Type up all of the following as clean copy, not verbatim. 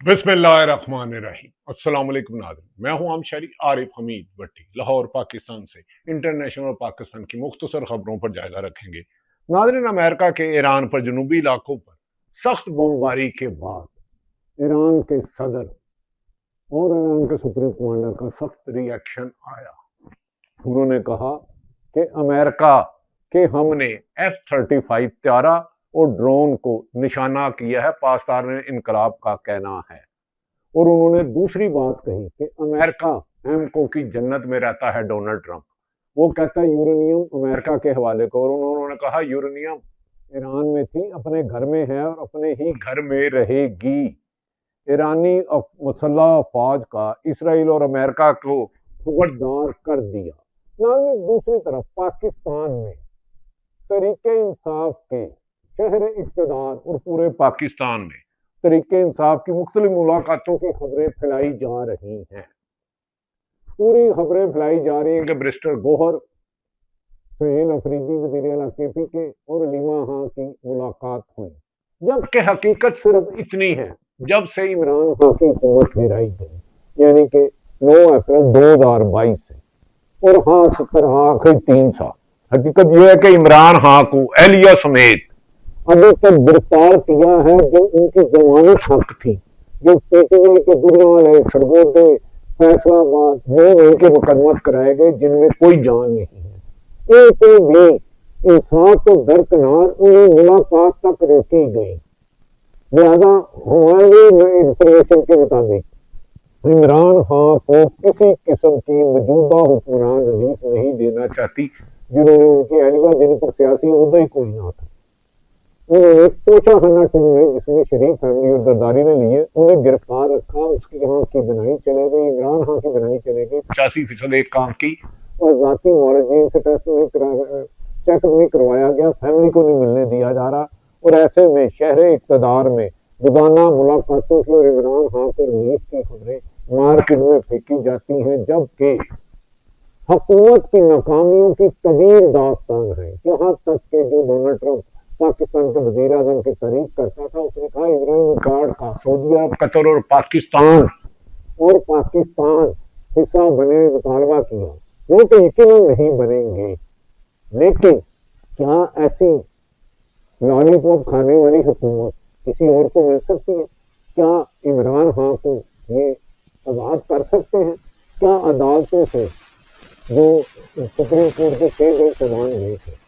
बिस्मिल्लाहिर्रहमानिर्रहीम। अस्सलाम वालेकुम नाज़रीन, मैं हूं आम शहरी आरिफ हमीद भट्टी, लाहौर पाकिस्तान से इंटरनेशनल और पाकिस्तान की मुख्तसर खबरों पर जायजा रखेंगे। नाज़रीन, अमेरिका के ईरान पर जनूबी इलाकों पर सख्त बमबारी के बाद ईरान के सदर और ईरान के सुप्रीम कमांडर का सख्त रिएक्शन आया। उन्होंने कहा कि अमेरिका के हमने F-35 त्यारा और ड्रोन को निशाना किया है, पाकिस्तान में इनकलाब का कहना है। और उन्होंने दूसरी बात कही कि अमेरिका एमको की जन्नत में रहता है डोनाल्ड ट्रंप। वो कहता है यूरेनियम अमेरिका के हवाले को, और उन्होंने कहा यूरेनियम ईरान में थी, अपने घर में है और अपने ही घर में रहेगी। ईरानी मुसल्लह फौज का इसराइल और अमेरिका को खबरदार कर दिया। दूसरी तरफ पाकिस्तान में तरीके इंसाफ के शहर इक़्तिदार और पूरे पाकिस्तान में तरीके इंसाफ की मुख्तलिफ मुलाकातों की खबरें फैलाई जा रही हैं। पूरी खबरें फैलाई जा रही हैं कि बैरिस्टर गौहर, सुहेल अफरीदी वज़ीर आला KPK और अलीमा खां की मुलाकात हुई, जबकि हकीकत सिर्फ इतनी है, जब से इमरान खां की हुकूमत गिराई गई यानी कि 9 अप्रैल 2022 से, और हाँ 70 आखिर 3 साल, हकीकत यह है कि इमरान खां को एहलिया समेत अभी तक गिरफ्तार किया है जो उनकी जमानत हक थी, जो PTI के दुनिया सरगोदे फैसलाबाद में उनके मुकदमत कराए गए, जिनमें कोई जान नहीं है। एक भी इंसाफ तो दरकिनार उन्हें मुलाकात तक रोकी गई। लिहाजा हमारी इंफॉर्मेशन के मुताबिक इमरान खां को किसी किस्म की मौजूदा हुक्मरान रिलीफ नहीं देना चाहती, जिन्होंने उनकी एहलिया, जिन पर सियासी उहदा ही कोई ना था। उन्होंने तोशा खाना टीम में, जिसमें शरीफ फैमिली और दरदारी ने लिए, उन्हें गिरफ्तार रखा। उसकी यहाँ की बनाई चले गई, इमरान खां की बनाई चले गई 85% एक काम की, और जाती मॉरजीन से टेस्ट चेक नहीं करवाया गया, फैमिली को नहीं मिलने दिया जा रहा। और ऐसे में शहर इक़्तिदार में रोजाना मुलाकातों की और इमरान खां को रिलीफ की खबरें मार्केट में फेंकी जाती हैं, जबकि हुकूमत की नाकामियों की तवील दास्तान है। यहाँ तक कि जो डोनाल्ड ट्रंप पाकिस्तान के वज़ीर आज़म की तारीफ करता था, उसने कहा इब्राहिम कार्ड का सऊदीया, कतर और पाकिस्तान हिस्सा बने मुतालबा किया, जो कि यकीनन नहीं बनेंगे। लेकिन क्या ऐसी लॉलीपॉप खाने वाली हुकूमत किसी और को मिल सकती है? क्या इमरान खां को ये आज़ाद कर सकते हैं? क्या अदालतों से जो सुप्रीम कोर्ट के 6 जज समान गए थे,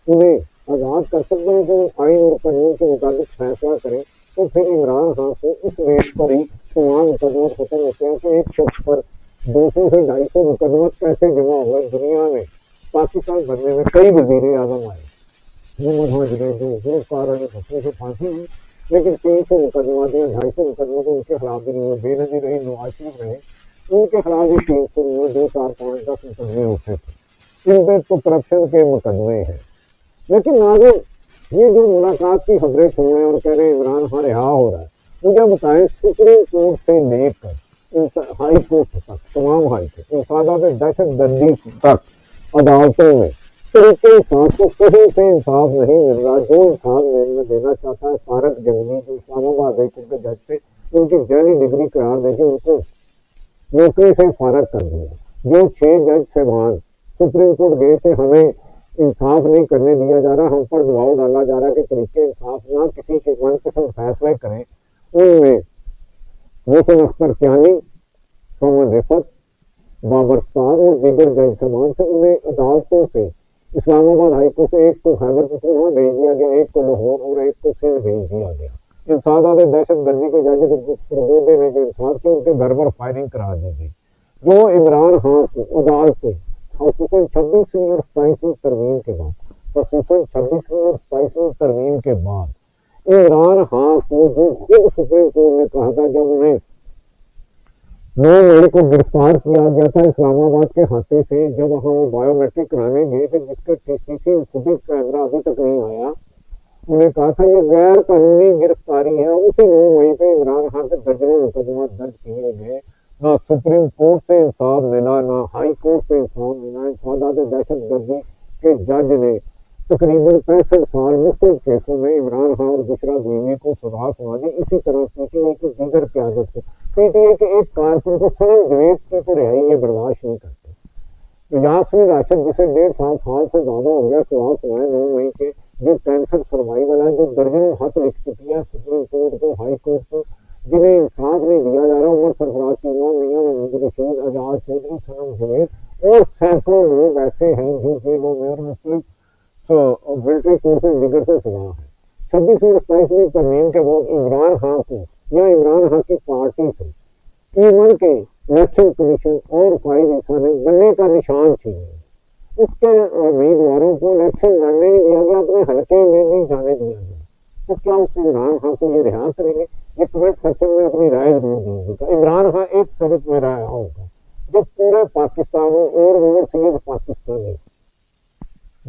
उन्हें आज़ाद कर सकते हैं कि वो आइन और कानून के मुताबिक फैसला करें? तो फिर इमरान खां को इस देश पर ही तमाम मुकदमत खत्म होते हैं कि एक शख्स पर 200 से 250 मुकदमत कैसे जमा हुआ। दुनिया में पाकिस्तान बनने में कई वज़ीर आज़म आए, मोहम्मद जुनैद गिरफ्तार अली भुट्टो से फांसी हुई, लेकिन 300 मुकदमत या 250 मुकदमत उनके खिलाफ भी नहीं हुए। बेनज़ीर रही, नवाज शरीफ रहे, उनके खिलाफ भी 300 नहीं, 2, 4, 5, 10 मुकदमे उठे थे। इन पर तो करप्शन के मुकदमे हैं। लेकिन नाज़रीन, ये जो मुलाकात की खबरें सुन रहे हैं और कह रहे हैं इमरान खान रिहा हो रहा है, मुझे बताएं सुप्रीम कोर्ट से लेकर हाई कोर्ट तक, तमाम हाई कोर्ट, इंसादात दहशतगर्दी तक अदालतों में तरीके इंसाफ को कहीं से इंसाफ नहीं मिल रहा। जो इंसाफ में देना चाहता है फारक जंगली, जो इस्लामाबाद हाई कोर्ट के जज से उनकी जाली डिग्री करार देकर उनको नौकरी से फारग कर दिया। जो 6 जज साहबान सुप्रीम कोर्ट गए थे, हमें इंसाफ नहीं करने दिया जा रहा, हम पर दबाव डाला जा रहा है कि तरीके इंसाफ ना किसी के मनपसंद फैसले करें, उनमें मोहसिन अख्तर कियानी, सोमन रिफत, बाबर स्टार और दीगर जज साहबान से उन्हें अदालतों से इस्लामाबाद हाई कोर्ट से एक को खैबर पख्तूनख्वा भेज दिया गया, एक को लाहौर और एक को सिंध भेज दिया गया। इंसादात दहशतगर्दी के जज सरगोदे ने जो इंसाफ किया, उनके घर पर फायरिंग करा दी गई। जो इमरान खान को अदालतें खसूसन 26वीं और 27वीं तरमीम के बाद, खसूसन 26वीं और 27वीं तरमीम के बाद इमरान खान को जो खुद सुप्रीम कोर्ट ने कहा था, जब उन्हें 9 मई को गिरफ्तार किया गया था इस्लामाबाद के हाथे से, जब वहाँ वो बायोमेट्रिक कराने गए थे, जिसका TCC खुद कैमरा अभी तक नहीं आया, उन्हें कहा था ये गैर कानूनी गिरफ्तारी है। उसी 9 मई पे इमरान खान के दर्जनों मुकदमा दर्ज किए गए। ना सुप्रीम कोर्ट से इंसाफ मिला, ना हाई कोर्ट से इंसाफ मिला। इंसादात दहशतगर्दी के जज ने तकरीबन 65 साल मुख्तलिफ केसों में इमरान खान और बुशरा बीवी को सजा सुना दी। اسی طرح پی ٹی آئی کی دیگر قیادت کو، پی ٹی آئی کے ایک کارکن کو سنم جوید کی تو رہائی یہ برداشت نہیں کرتے۔ یاسمین راشد جسے 1.5 سال سے زیادہ ہو گیا سوال سنائے 9 مئی کے، جو کینسر سروائیول ہے، جو درجنوں خط لکھ چکی ہے سپریم کورٹ کو، ہائی کورٹ کو، جنہیں انصاف نہیں دیا جا رہا، عمر سرفراز چیمہ، میاں محمود رشید، اعجاز چودھری، سنم جوید اور سینکڑوں لوگ ایسے ہیں جو جیلوں میں اور مختلف ملٹری کورٹ سے دیگر سے سزا ہے۔ 26 اور 27ویں ترمیم کے بعد عمران خان کو یا عمران خان کی پارٹی سے ایون کے الیکشن کمیشن اور فائز عیسیٰ نے بننے کا نشان چھین لیا۔ اس کے امیدواروں کو الیکشن لڑنے نہیں دیا گیا، اپنے حلقے میں نہیں جانے دیا گیا، تو کیا اس عمران خان کو یہ رہا کریں گے؟ یہ کمنٹ سیکشن میں اپنی رائے ضرور دیجیے گا۔ عمران خان ایک شرط میں رہا ہوگا، جب پورے پاکستانوں اور اوورسیز پاکستانی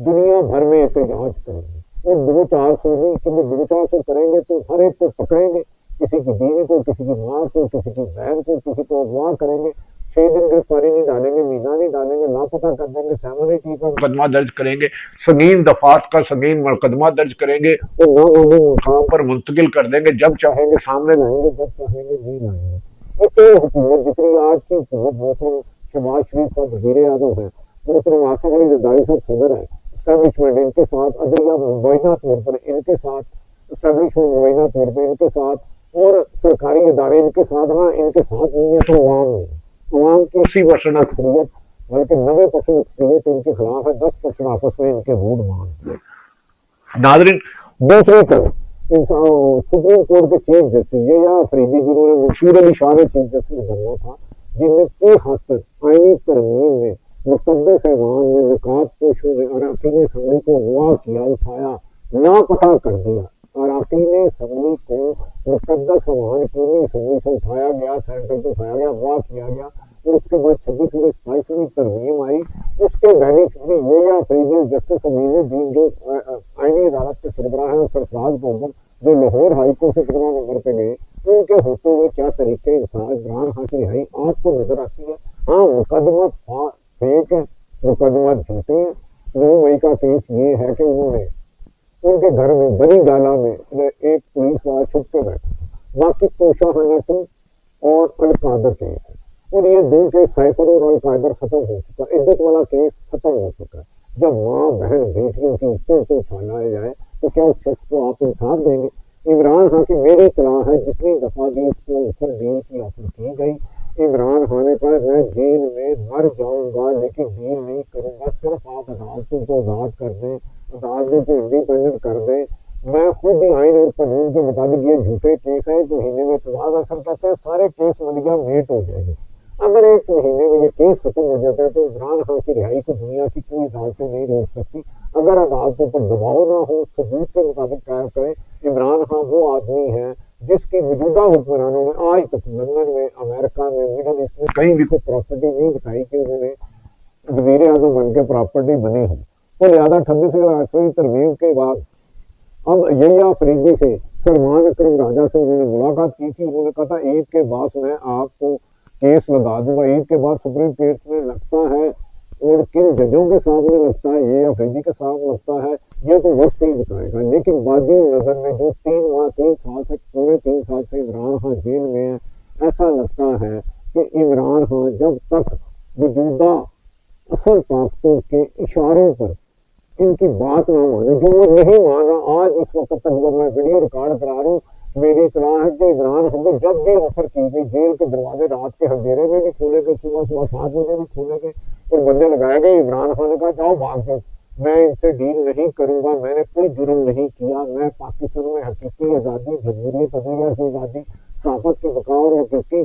دنیا بھر میں احتجاج کریں گے اور 2-400 نہیں، کیونکہ 2-400 کریں گے تو ہر ایک کو پکڑیں گے، کسی کی بیوی کو، کسی کی ماں کو، کسی کی بہن کو، کسی کو اغوا کریں گے، 6 دن گرفتاری نہیں ڈالیں گے، مہینہ نہیں ڈالیں گے، لاپتہ کر دیں گے، سیمونٹی کا مقدمہ درج کریں گے، سنگین دفعات کا سنگین مقدمہ درج کریں گے اور نامعلوم مقام پر منتقل کر دیں گے، جب چاہیں گے سامنے لائیں گے، جب چاہیں گے نہیں لائیں گے۔ ایک حکومت جتنی آج کی حکومت محترم شہباز شریف صاحب وزیر اعظم ہے، محترم آصف علی زرداری صاحب صدر ہے، اسٹیبلشمنٹ ان کے ساتھ، عدلیہ مبینہ طور پر ان کے ساتھ، اسٹیبلشمنٹ مبینہ طور پر ان کے ساتھ، اور سرکاری ادارے ان کے ساتھ، ہاں ان کے ساتھ نہیں ہے تو عوام نہیں، عوام کی 80% اکثریت بلکہ 90% اکثریت ان کے خلاف ہے، 10% آپس میں ان کے ووٹ مانگتے ہیں۔ ناظرین، دوسری طرف سپریم کورٹ کے چیف جسٹس یہ آفریدی جنہوں نے منصور علی شاہ نے چیف جسٹس بننا تھا، جن نے کئی حد تک آئینی ترمیم میں مقدس ایوان میں نقاب پوشوں نے اراکین اسمبلی کو اغوا کیا، اٹھایا، لاپتہ کر دیا۔ اراکین اسمبلی کو مقدس ایوان قومی اسمبلی سے اٹھایا گیا، سینٹر سے اٹھایا گیا، اغوا کیا گیا، اور اس کے بعد 26 اور 27ویں ترمیم آئی۔ اس کے بینیفیشری یہ آفریدی جسٹس امین الدین جو آئینی عدالت کے سربراہ ہیں، سرفراز محمد جو لاہور ہائی کورٹ سے 15 نمبر پہ گئے، ان کے ہوتے ہوئے کیا طریقے انصاف عمران خان کی رہائی آپ کو نظر آتی ہے؟ ہاں، مقدمہ فیک ہے، مقدمہ جھوٹے ہیں۔ 9 مئی کا کیس یہ ہے کہ انہوں نے ان کے گھر میں بنی گالا میں ایک پولیس والا چھپ کے بیٹھا تھا، باقی توشہ حنٹو اور القادر کیس ہے، اور یہ 2 کیس سائفر اور القادر ختم ہو چکا، عدت والا کیس ختم ہو چکا ہے۔ جب ماں بہن بیٹیوں کی عزتوں کو چھالایا جائے تو کیا اس شخص کو آپ انصاف دیں گے؟ عمران خان کی میری اطلاع ہے جتنی دفعہ بھی اس کو اوپر ڈیل کی آفر کی گئی، عمران خان نے کہا میں جیل میں مر جاؤں گا لیکن ڈیل نہیں کروں گا، صرف آپ عدالتوں کو آزاد کر دیں، عدالتوں کو انڈیپینڈنٹ کر دیں، میں خود ہی آئین اور قانون کے مطابق یہ جھوٹے کیس ہیں، 1 مہینے میں اعتراض اثر کرتے ہیں، سارے کیس ملیہ میٹ ہو جائیں گے۔ اگر 1 مہینے میں یہ کیس ختم ہو جاتا ہے تو عمران خان کی رہائی کو دنیا کی کوئی عدالتیں نہیں روک سکتی، اگر عدالتوں پر دباؤ نہ ہو، ثبوت کے مطابق قائم کریں۔ عمران خان وہ آدمی ہے جس کی موجودہ حکمرانوں نے آج تک لندن میں، امریکہ میں، مڈل ایسٹ میں کہیں بھی کوئی پراپرٹی نہیں بتائی کہ انہوں نے وزیر اعظم بن کے پراپرٹی بنی ہو، تو لہٰذا 28 اور 28ویں ترمیم کے بعد اب یہی آفریدی سے سلمان اکرم راجہ سے انہوں نے ملاقات کی تھی، انہوں نے کہا تھا عید کے بعد میں آپ کو کیس لگا دوں گا، عید کے بعد سپریم کورٹ میں لگتا ہے اور کن ججوں کے سامنے لگتا ہے، یہ آفریدی کے سامنے لگتا ہے، یہ تو وقت ہی بتائے گا۔ لیکن بادی نظر میں جو 3 سال سے پورے 3 سال سے عمران خان جیل میں ہے، ایسا لگتا ہے کہ عمران خان جب تک موجودہ اصل طاقتوں کے اشاروں پر ان کی بات نہ مانے، جو وہ نہیں مان رہا، آج اس وقت تک جب میں ویڈیو ریکارڈ کرا رہا ہوں، میری اطلاع ہے کہ عمران خان کو جب بھی آفر کی گئی، جیل کے دروازے رات کے اندھیرے میں بھی کھولے گئے، صبح 7 بجے بھی کھولے گئے اور بندے لگائے گئے، عمران خان نے کہا جاؤ بھاگ جاؤ، میں ان سے ڈیل نہیں کروں گا، میں نے کوئی جرم نہیں کیا، میں پاکستان میں حقیقی آزادی، جمہوریت، عدلیہ کی آزادی، صحافت کی بقا اور حقیقی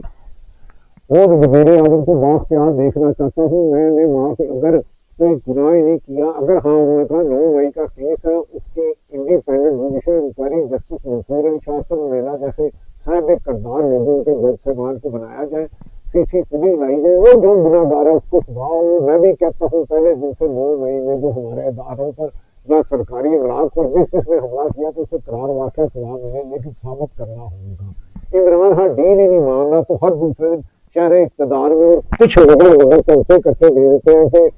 اور وزیر اعظم کو بااختیار دیکھنا چاہتا ہوں، میں نے وہاں پہ اگر کوئی گناہ نہیں کیا، اگر ہاں انہوں نے کہا 9 مئی کا کیس ہے، اس کی انڈیپینڈنٹ جوڈیشل انکوائری جسٹس منصور علی شاہ سے میرا جیسے صاحب کردار لوگوں کے جج صاحبان کو بنایا جائے، CCTV لائی جائے، وہ جو گناہ گار ہے اس کو سزا ہو۔ میں بھی کہتا ہوں پہلے دن سے 9 مئی میں جو ہمارے اداروں پر یا سرکاری ابلاغ پر جس نے حملہ کیا تو اسے قرار واقع سزا ملے، لیکن ثابت کرنا ہوگا۔ عمران خان ڈیل ہی نہیں مان رہا تو ہر دوسرے دن شہر اقتدار میں اور کچھ لوگ کنسے کرتے دے دیتے ہیں کہ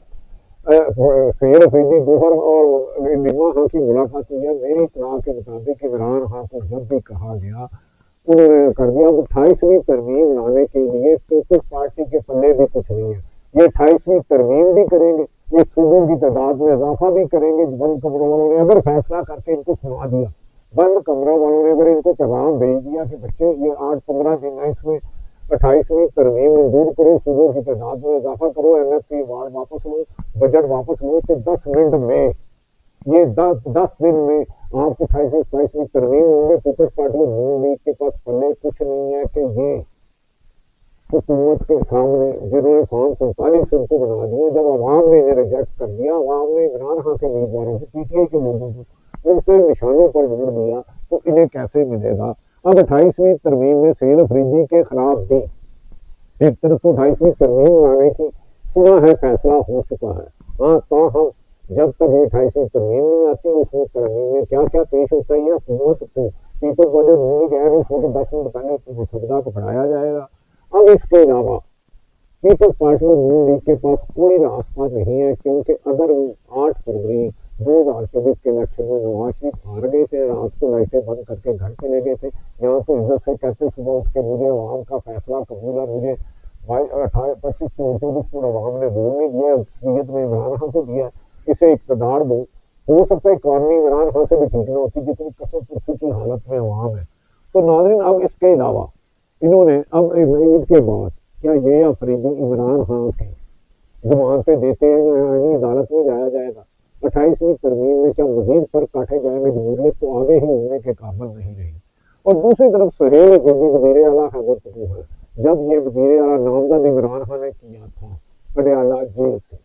سید افریدی گوہر اور نیما خان کی ملاقات ہوئی ہے۔ میری اطلاع کے مطابق عمران خان کو جب بھی کہا گیا उन्होंने कर दिया। अब 28वीं तरमीम लाने के लिए पीपल्स पार्टी के पल्ले भी कुछ नहीं है। ये 28वीं तरमीम भी करेंगे, ये सूबों की तादाद में इजाफा भी करेंगे। बंद कमरों वालों ने अगर फैसला करके इनको सुना दिया, बंद कमरों वालों ने अगर इनको पैगाम भेज दिया कि बच्चे ये 8-15 दिन है, इसमें 28वीं तरमीम मंजूर करो, सूबों की तादाद में इजाफा करो, NFP अवार्ड वापस लो, बजट वापस लो, तो 10 मिनट में ये 10 दिन में आपको 28वीं तरमीम होंगे। पीपल्स पार्टी नून लीग के पास पल्ले कुछ नहीं है कि ये हुकूमत के सामने जिन्होंने फॉर्म 47 उनको बना दिया, जब अवाम ने इन्हें रिजेक्ट कर दिया, अवाम ने इमरान खान के उम्मीदवारों को, PTI के लोगों को उनके निशानों पर वोट दिया, तो इन्हें कैसे मिलेगा। अब 28वीं तरमीम में सेल अफरीदी के खिलाफ भी एक तरफ तो 28वीं तरमीम लाने की सुना है, फैसला हो चुका है। हाँ, तो हम जब तक ये 28वीं तरमीम नहीं आती, उसमें तरमीम में क्या क्या पेश होता है, हुकूमत को पीपल को जो नहीं कह रहे उसमें तो 10 मिनट पहले मुसवदा को पढ़ाया जाएगा। अब इसके अलावा पीपल्स पार्टी और नून लीग के पास कोई रास्ता नहीं है, क्योंकि अगर 8 फरवरी 2024 के इलेक्शन में नवाज शरीफ हार गए थे, रात को लाइटें बंद करके घर चले गए थे, यहाँ तो इज्जत से कहते सुबह उठ के मुझे अवाम का फैसला कबूल है, मुझे 25-24 को अवाम ने वोट नहीं दिया, अक्सरियत में इमरान खान को दिया, इसे इक़्तिदार दो। हो सकता है इकॉनमी इमरान खान से भी ठीक न होती, जितनी कसम पुरसी की हालत में अवाम है। तो नाज़रीन, अब इसके अलावा इन्होंने अब ईद के बाद क्या ये अफरीदी इमरान खान की जमानतें देते हैं या अदालत में जाया जाएगा। 28वीं तरमीम में क्या मजीद फर्क काटे जाएंगे, जमहूरियत तो आगे ही होने के काबिल नहीं रही। और दूसरी तरफ सुहेल अफरीदी वज़ीर आला हैदर पटून है, जब ये वज़ीर आला नामजद इमरान खान ने किया था पटियाला जेल से,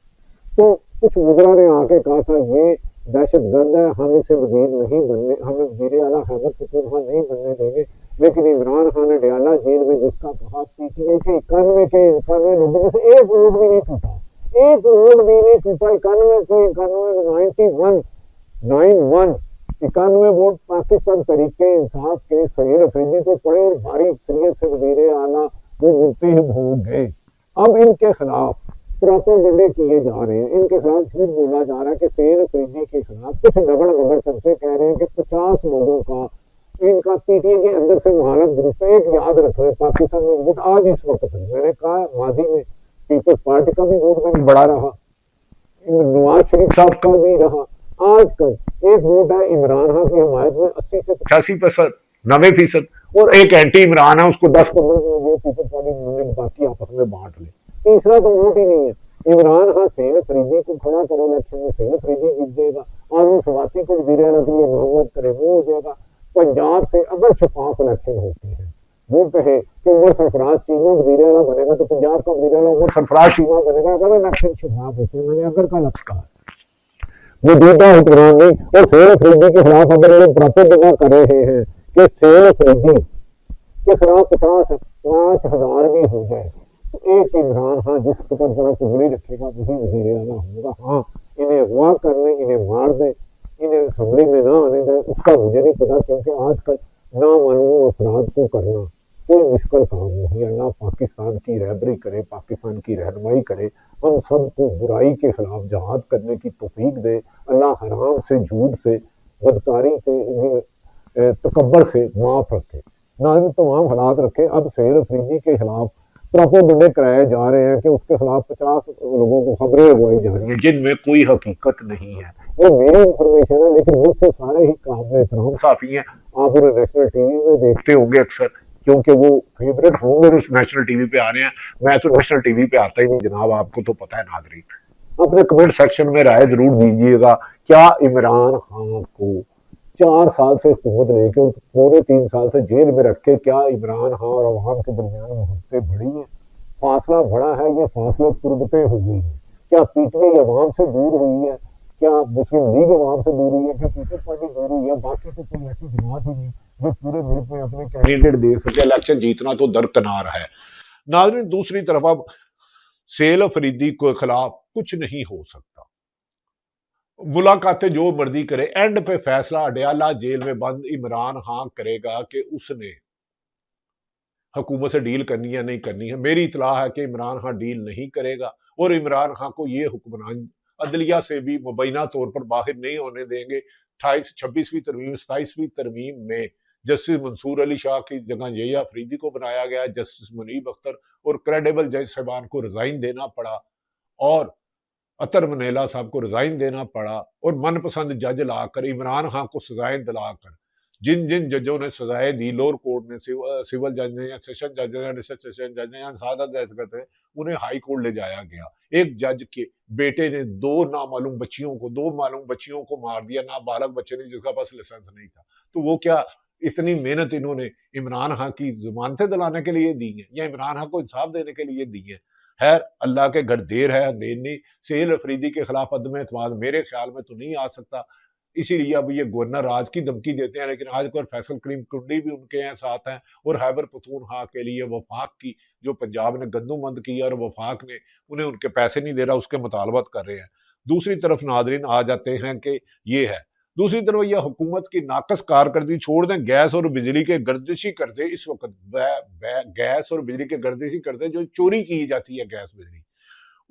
तो कुछ वज़रा ने आके कहा था ये दहशत गर्द है, हम इसे वज़ीर नहीं बनने, हमें वज़ीर आला हैदर पटून नहीं बनने देंगे। लेकिन इमरान खान ने डयाला जेल में जिसका कहा, PTI के 91 लोगों में से एक वोट भी नहीं टूटा, एक वोट भी नहीं टूटा। 91 वोट पाकिस्तान तरीके इंसाफ के सुहेल अफरीदी को पड़े और भारी अक्सरियत से वज़ीर आला वो मुफ्ती ही भोग गए। अब इनके खिलाफ प्रोपेगेंडे किए जा रहे हैं, इनके खिलाफ झूठ बोला जा रहा है कि सुहेल अफरीदी के खिलाफ कुछ नगड़ नगड़ चर्चे कह रहे हैं कि 50 लोगों का इनका PTI के अंदर से मुखालिफ ग्रुप है। एक याद रखें, पाकिस्तान में वोट आज इस वक्त तक, मैंने कहा माजी में पीपल्स पार्टी का भी वोट बैंक बड़ा रहा, नवाज शरीफ साहब का भी रहा, आजकल एक वोट है इमरान खान की हमायत में 80 से 85%, 90%, और एक एंटी इमरान है, उसको 10-15 पीपल्स पार्टी बाकी आपस में बांट ले। तीसरा तो वोट ही नहीं है। इमरान खान सुहेल अफरीदी को खड़ा करे इलेक्शन में, सुहेल अफरीदी जीत जाएगा, आजम सवाती को वज़ीर आला के लिए नामजद करे, वो हो जाएगा। पंजाब से अगर शफाफ इलेक्शन होती है, वो कहे कि उमर सरफराज चीमा वज़ीर आला बनेगा, तो पंजाब का वज़ीर आला उमर सरफराज चीमा बनेगा। अगर इलेक्शन शफाफ होते हैं, मैंने अगर का लफ्ज़ कहा, वो दूसरा हुक्मरान नहीं। और सुहेल अफरीदी के खिलाफ अगर लोग प्रोपेगेंडा कर रहे हैं कि सुहेल अफरीदी के खिलाफ 50,000 भी हो जाए, तो एक इमरान खान जिस पर जरा कुगड़ी रखेगा वही वज़ीर आला होगा। हाँ, इन्हें अगवा करने, इन्हें मार दे, इन्हें असम्बली में ना आने दें, उसका मुझे नहीं पता, क्योंकि आजकल नामालूम अफराद को करना कोई मुश्किल काम नहीं है। अल्लाह पाकिस्तान की रहबरी करे, पाकिस्तान की रहनुमाई करे, हम सबको बुराई के खिलाफ जहाद करने की तौफीक दे। अल्लाह हराम से, झूठ से, बदकारी से, तकब्बर से माफ़ रखे, नाज़रीन तमाम हालात रखे। अब सुहेल अफरीदी के खिलाफ प्रोपेगेंडे कराए जा रहे हैं कि उसके खिलाफ 50 लोगों को खबरें उगवाई जा रही हैं जिनमें कोई हकीकत नहीं है। ये मेरी इंफॉर्मेशन है, लेकिन मुझसे सारे ही काबिल एहतराम साफी हैं। आप उन्हें नेशनल टीवी में देखते होंगे अक्सर, क्योंकि वो फेवरेट होंगे तो नेशनल टीवी पे आ रहे हैं। मैं तो नेशनल टीवी पे आता ही नहीं जनाब, आपको तो पता है। नाज़रीन, अपने कमेंट सेक्शन में राय जरूर दीजिएगा, क्या इमरान खान को 4 साल से हुकूमत लेके और पूरे 3 साल से जेल में रख के क्या इमरान खान और अवाम के दरमियान मोहब्बतें बढ़ी हैं, फासला बढ़ा है, या फासले तुरबतें हो गई हैं? क्या PTI अवाम से दूर हुई है, क्या मुस्लिम लीग अवाम से दूर हुई है, क्या पीपल्स पार्टी दूर हुई है? बाकी तो कोई ऐसी जमात ही नहीं जो पूरे मुल्क में अपने कैंडिडेट दे सके। इलेक्शन जीतना तो दरकिनार है। नाज़रीन, दूसरी तरफ अब सुहेल अफरीदी के खिलाफ कुछ नहीं हो सकता, मुलाकातें जो मर्जी करे, एंड पे फैसला अडयाला जेल में बंद इमरान खान करेगा कि उसने हुकूमत से डील करनी है नहीं करनी है। मेरी इतला है कि इमरान खान डील नहीं करेगा, और इमरान खान को ये हुक्मरान अदलिया से भी मुबैना तौर पर बाहर नहीं होने देंगे। 26वीं तरमीम 27वीं तरमीम में जस्टिस मंसूर अली शाह की जगह यहिया अफरीदी को बनाया गया, जस्टिस मुनीब अख्तर और क्रेडिबल जज साहबान को रिजाइन देना पड़ा, और अतर मनेला साहब को रिजाइन देना पड़ा, और मनपसंद जज लाकर इमरान खान को सजाएं दिलाकर जिन जिन जजों ने सजाएं दी, लोअर कोर्ट ने, सिविल जज ने, या सेशन जज ने, या सेशन जज ने, या सादा जज करते हैं, उन्हें हाई कोर्ट ले जाया गया। एक जज के बेटे ने दो मालूम बच्चियों को मार दिया, नाबालग बच्चे ने जिसका पास लाइसेंस नहीं था। तो वो क्या इतनी मेहनत इन्होंने इमरान खान की जमानतें दिलाने के लिए दी हैं, या इमरान खान को इंसाफ देने के लिए दी हैं? खैर, अल्लाह के घर देर है अंधेर नहीं। सेल अफरीदी के खिलाफ अदम एतमाद मेरे ख्याल में तो नहीं आ सकता, इसीलिए अब ये गवर्नर आज की धमकी देते हैं, लेकिन आज पर फैसल करीम कुंडी भी उनके यहाँ साथ हैं, और खैबर पख्तूनख्वा के लिए वफाक की, जो पंजाब ने गंदुमंद की और वफाक ने उन्हें उनके पैसे नहीं दे रहा, उसके मुतालबत कर रहे हैं। दूसरी तरफ नाजरीन आ जाते हैं कि ये है, दूसरी तरफ यह हुकूमत की नाकस कारकर्दगी छोड़ दें, गैस और बिजली के गर्दिशी कर्जे इस वक्त गैस और बिजली के गर्दिशी कर्जे जो चोरी की जाती है गैस बिजली,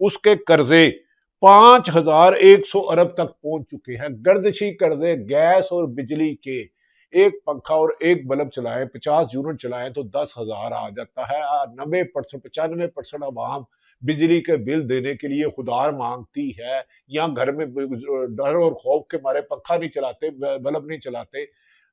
उसके कर्जे 5,100 अरब तक पहुंच चुके हैं। गर्दिशी कर्जे गैस और बिजली के, एक पंखा और एक बल्ब चलाएं, 50 यूनिट चलाएं तो 10,000 आ जाता है। 90% 95% आवाम बिजली के बिल देने के लिए खुदार मांगती है, या घर में डर और खौफ के मारे पंखा नहीं चलाते, बल्ब नहीं चलाते,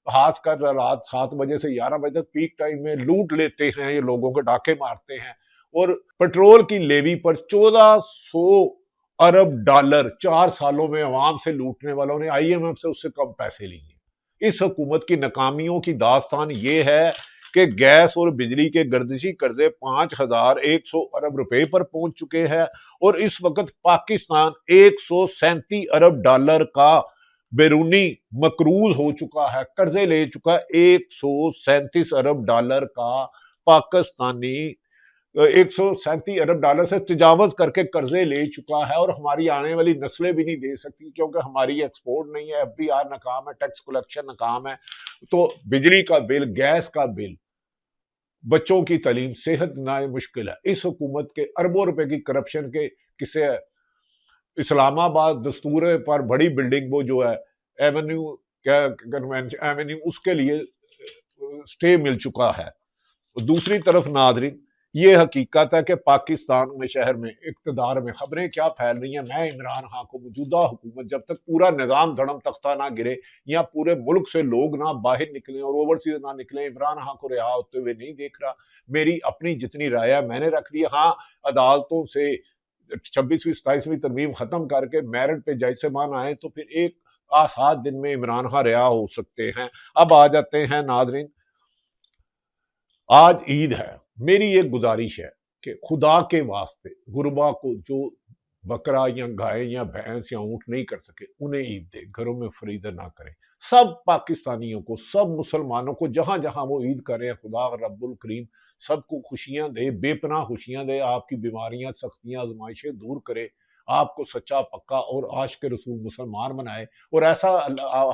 खास कर रात 7 बजे से 11 बजे तक पीक टाइम में लूट लेते हैं, ये लोगों के डाके मारते हैं। और पेट्रोल की लेवी पर 1400 अरब डॉलर 4 सालों में अवाम से लूटने वालों ने IMF से उससे कम पैसे लिए। इस हुकूमत की नाकामियों की दास्तान ये है कि गैस और बिजली के गर्दिशी कर्जे 5,100 अरब रुपए पर पहुंच चुके हैं, और इस वक्त पाकिस्तान 137 अरब डॉलर का बैरूनी मकरूज हो चुका है, कर्जे ले चुका है। 137 अरब डॉलर का पाकिस्तानी 137 अरब डॉलर से तजावज करके कर्जे ले चुका है, और हमारी आने वाली नस्लें भी नहीं दे सकती, क्योंकि हमारी एक्सपोर्ट नहीं है, FBR नाकाम है, टैक्स कलेक्शन नाकाम है। तो बिजली का बिल, गैस का बिल, बच्चों की तालीम, सेहत ना मुश्किल है। इस हुकूमत के अरबों रुपए की करप्शन के किस्से है। इस्लामाबाद दस्तूर पर बड़ी बिल्डिंग, वो जो है एवेन्यू, क्या कन्वेंशन एवेन्यू, उसके लिए स्टे मिल चुका है। दूसरी तरफ नादरीन, ये हकीकत है कि पाकिस्तान में शहर में इक्तदार में खबरें क्या फैल रही हैं। मैं इमरान खान को, मौजूदा हुकूमत, जब तक पूरा निज़ाम धड़म तख्ता ना गिरे, या पूरे मुल्क से लोग ना बाहर निकले और ओवरसीज ना निकले, इमरान खान को रिहा होते हुए नहीं देख रहा। मेरी अपनी जितनी राय है मैंने रख दी। हाँ, अदालतों से 26वीं 27वीं तरमीम खत्म करके मेरिट पे जज साहबान आए तो फिर 1-7 दिन में इमरान खान रिहा हो सकते हैं। अब आ जाते हैं नादरीन, आज ईद है। मेरी एक गुजारिश है कि खुदा के वास्ते गुरबा को जो बकरा या गाय या भैंस या ऊंट नहीं कर सके, उन्हें ईद दे, घरों में फरीदा ना करें। सब पाकिस्तानियों को, सब मुसलमानों को, जहां जहां वो ईद कर रहे हैं, खुदा रब्बुल करीम सबको खुशियां दे, बेपनाह खुशियां दे, आपकी बीमारियां, सख्तियां, आजमाइशें दूर करे, आपको सच्चा पक्का और आशिक रसूल मुसलमान बनाए, और ऐसा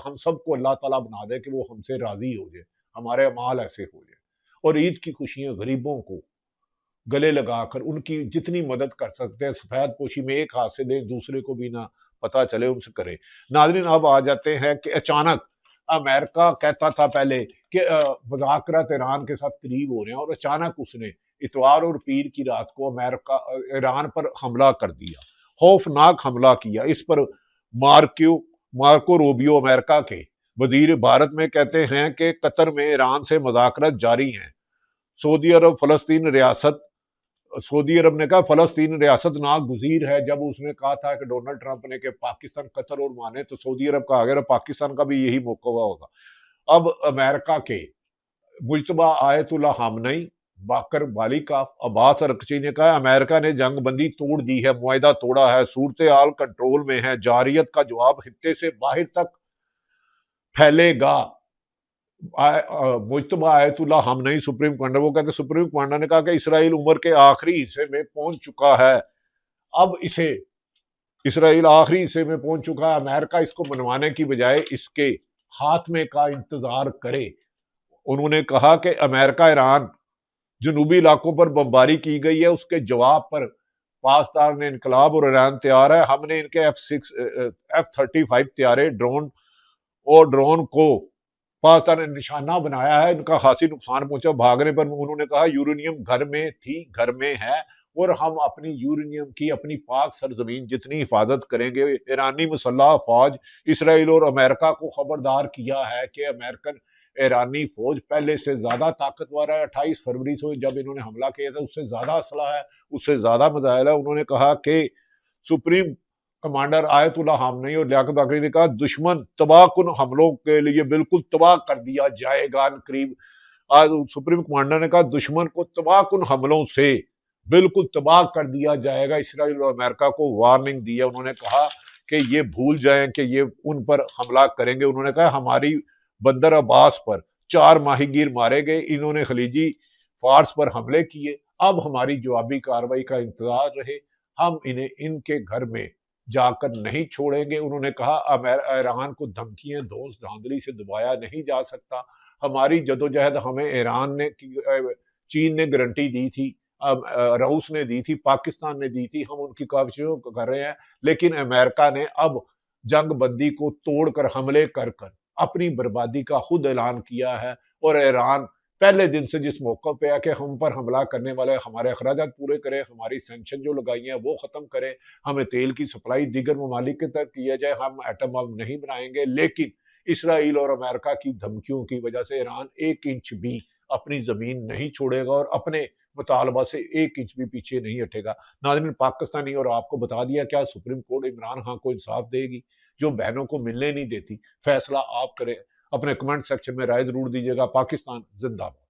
हम सबको अल्लाह ताला बना दे कि वो हमसे राजी हो जाए, हमारे अमाल ऐसे हो जाए। और ईद की खुशियां गरीबों को गले लगाकर उनकी जितनी मदद कर सकते हैं, सफेद पोशी में एक हाथ से दें, दूसरे को भी ना पता चले, उनसे करें। नाज़रीन, अब आ जाते हैं कि अचानक अमेरिका कहता था पहले कि मुज़ाकरात ईरान के साथ करीब हो रहे हैं, और अचानक उसने इतवार और पीर की रात को अमेरिका ईरान पर हमला कर दिया, खौफनाक हमला किया। इस पर मार्को रूबियो, अमेरिका के वजीर भारत में, कहते हैं कि कतर में ईरान से मुज़ाकरात जारी हैं। सऊदी अरब सऊदी अरब ने कहा फलस्तीन रियासत नागुज़ीर है। जब उसने कहा था कि डोनाल्ड ट्रंप ने कि पाकिस्तान कतर और माने, तो सऊदी अरब का आगे पाकिस्तान का भी यही मौका होगा। अब अमेरिका के मुज्तबा आयतुल्लाह खामनई, बाकर बालिकाफ, अब्बास अरकची ने कहा अमेरिका ने जंग बंदी तोड़ दी है, मुआहिदा तोड़ा है, सूरत हाल कंट्रोल में है, जारियत का जवाब खित्ते से बाहर तक फैलेगा। Mujtaba Ayatollah Khamenei supreme commander, वो कहते सुप्रीम कमांडर ने कहा कि इसराइल उम्र के आखिरी हिस्से में पहुंच चुका है। अब इसे इसराइल आखिरी हिस्से में पहुंच चुका है, अमेरिका इसको मनवाने की बजाय इसके खात्मे का इंतजार करे। उन्होंने कहा कि अमेरिका ईरान जनूबी इलाकों पर बमबारी की गई है, उसके जवाब पर पाकिस्तान ने इनकलाब और ईरान तैयार है। हमने इनके F-35 तैयारे ड्रोन को पाकिस्तान ने निशाना बनाया है, इनका खासी नुकसान पहुंचा। भागने पर उन्होंने कहा यूरेनियम घर में थी, घर में है, और हम अपनी यूरेनियम की, अपनी पाक सरजमीन जितनी हिफाजत करेंगे। ईरानी मुसल्लह फौज इसराइल और अमेरिका को खबरदार किया है कि अमेरिकन ईरानी फौज पहले से ज्यादा ताकतवर है। 28 फरवरी से जब इन्होंने हमला किया था उससे ज्यादा असला है, उससे ज्यादा मिसाइल है। उन्होंने कहा कि सुप्रीम कमांडर आयतुल्लाह खामनेई और लियाकत बाकरी ने कहा दुश्मन तबाहकुन हमलों के लिए बिल्कुल तबाह कर दिया जाएगा। करीब आज सुप्रीम कमांडर ने कहा दुश्मन को तबाहकुन हमलों से बिल्कुल तबाह कर दिया जाएगा। इसराइल और अमेरिका को वार्निंग दी है। उन्होंने कहा कि ये भूल जाएं कि ये उन पर हमला करेंगे। उन्होंने कहा हमारी बंदर अब्बास पर 4 माहीगीर मारे गए, इन्होंने खलीजी फार्स पर हमले किए, अब हमारी जवाबी कार्रवाई का इंतजार रहे, हम इन्हें इनके घर में जाकर नहीं छोड़ेंगे। उन्होंने कहा ईरान को धमकियां दोस्त धांधली से दबाया नहीं जा सकता। हमारी जदोजहद हमें ईरान ने चीन ने गारंटी दी थी, रूस ने दी थी, पाकिस्तान ने दी थी, हम उनकी कोशिशों को कर रहे हैं। लेकिन अमेरिका ने अब जंग बंदी को तोड़कर हमले कर कर अपनी बर्बादी का खुद ऐलान किया है। और ईरान पहले दिन से जिस मौके पे है कि हम पर हमला करने वाले, हमारे अखराजात पूरे करें, हमारी सेंक्शन जो लगाई हैं वो खत्म करें, हमें तेल की सप्लाई दीगर ममालिक तक किया जाए, हम एटम बम नहीं बनाएंगे। लेकिन इसराइल और अमेरिका की धमकियों की वजह से ईरान 1 इंच भी अपनी जमीन नहीं छोड़ेगा और अपने मुतालबा से 1 इंच भी पीछे नहीं हटेगा। नाज़रीन, पाकिस्तानी और आपको बता दिया क्या सुप्रीम कोर्ट इमरान खान को इंसाफ देगी जो बहनों को मिलने नहीं देती। फैसला आप करें। अपने कमेंट सेक्शन में राय जरूर दीजिएगा। पाकिस्तान जिंदाबाद।